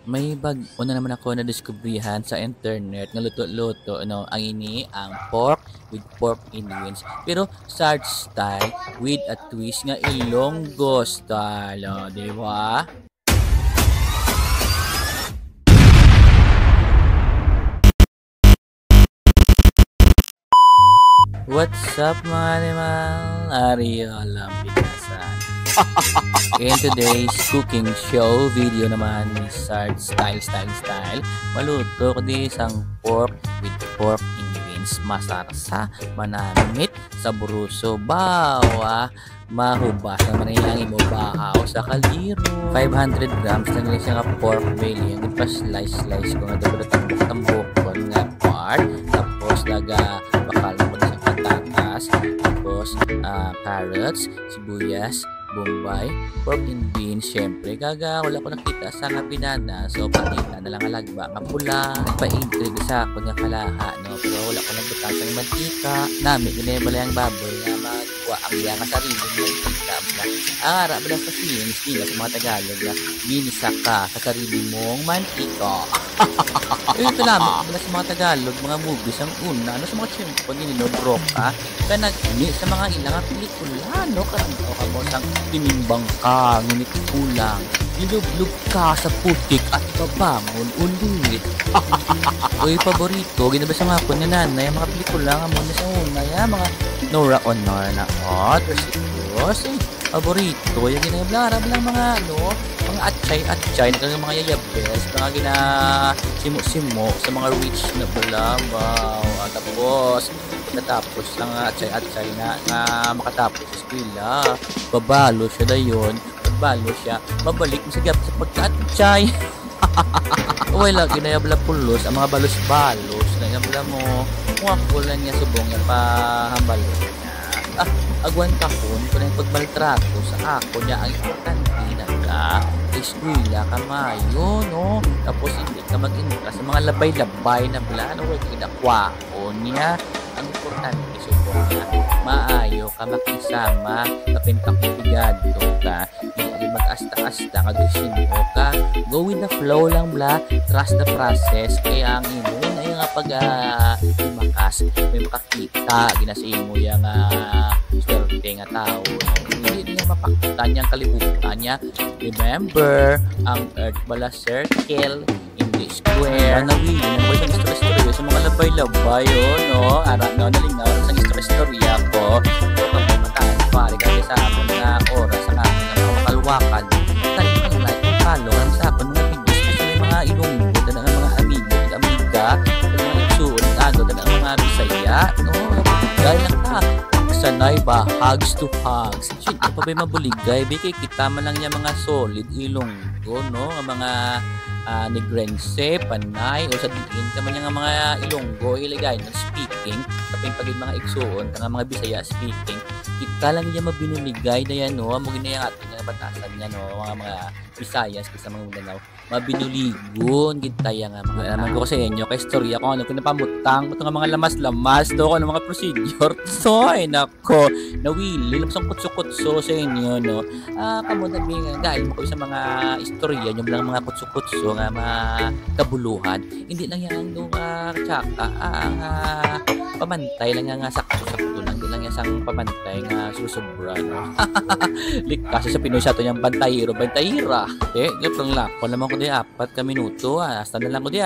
May bag-o na naman ako nadiskubrihan sa internet nga luto-luto no, ang ang pork with pork ingredients. Pero Sarge style with a twist nga Ilonggo style, oh, di ba? What's up mga animal? Ariyo alam binasan. In today's cooking show video naman ni Sarge style maluto ko di isang pork with pork ingredients, masarsa, manamit, sabruso, bawa, mahubas naman ang imo bahaw sa kaliro. 500 grams na nila siya nga pork belly, yung pa-slice ko nga doon tambok ko nga part, tapos laga bakal ko sa patatas, tapos carrots, sibuyas, bombay, pork and beans, syempre wala ko nakita sa nga pinana, so pakita na lang alagba nga pula, pa-intrigue sa ako nga kalaha, no? Pero wala ko nagbutas ng mantika nami, ginebala yung baboy nga magkuha ang iya nga sarili ng mantika bla. Ara bala sa feelings nila sa mga Tagalog na minisa ka sa sarili mong mantika. Ito lamang bala sa mga Tagalog, mga movies ang una, ano sa mga tiyempo ninilobro ka ka nagni sa mga ilang pelikula, no? Karanto ka mo sang tinimbang ka, ngunit kulang. Nilublog ka sa putik at babangon ulit. Uy, paborito, ginabasa nga ako ni nanay, mga pelikula nga muna sa una, mga Nora Honor na Rosicos, paborito, yung ginablara lang mga mga atchay, na mga yayabes, mga simo sa mga rich na bulabaw, at tapos, natapos lang atchay na makatapos sa eskwela, babalo siya na yun, pagbalo siya, babalik sa gap sa pagka-atchay. Wala, ginayabla pulos, ang mga balos-balos, ginayabla mo, muwakulan niya subong niya pahambalo niya. Agwan kahon ko na yung pagmaltrato sa ako niya ang importante na eskwela ka mayo, no? Tapos hindi ka mag-intra sa mga labay-labay na plano, wala kinakwaon niya. Ang importante subong niya, maayo ka makisama, kapin-kapigado ka, hindi mag-asta-asta ka, sino ka, go with the flow lang bla, trust the process, kaya ang imo na yung makas, may makakita, ginasihin mo yung swerte nga tao, hindi niya mapakita niyang kalibutan niya. Remember, ang earth bala circle, hindi square. Nawili ng mga istorya sa mga labay-labay, no? Arap na nalinaw sa istorya ko. So, kung mataan, pare kasi sa akin na oras, sa akin na mga kalwakan, tayo ka na follow sa akin mga videos kasi may mga ilonggo, na mga amigo, amiga, mga igsuon, na mga bisaya, no? Dahil lang ka, sanay ba? Hugs to hugs. Shit, pa ba mabuligay? Bikay kita man lang niya mga solid ilonggo, no? Ang mga negrense, panay, o sa diin ka man yung mga ilonggo, iligay ng speaking, kapag pagin mga igsuon, ang mga bisaya speaking, kita lang niya mabinuligay na yan, no? Mugin na yung ating batasan niya, no? Mga bisayas, kasi mga Mindanao, mabinuligon, gintaya nga mga alaman ko sa inyo, kay storya ko, ano, pinapamutang, ito nga mga lamas-lamas, do, ano, mga procedure, so, ay, nako, nawili, lamsang kutso-kutso sa inyo, no? Kamo na dahil mo ko sa mga istorya, yung lang mga kutso-kutso, nga mga kabuluhan, hindi lang yan, no, tsaka, pamantay lang nga sakto-sakto lang, hindi lang yan sang pamantay nga susubra, no? Kasi sa Pinoy sa ito niyang bantayira. Gapang lang, kung naman ko di 4 ka minuto, hasta na lang ko di,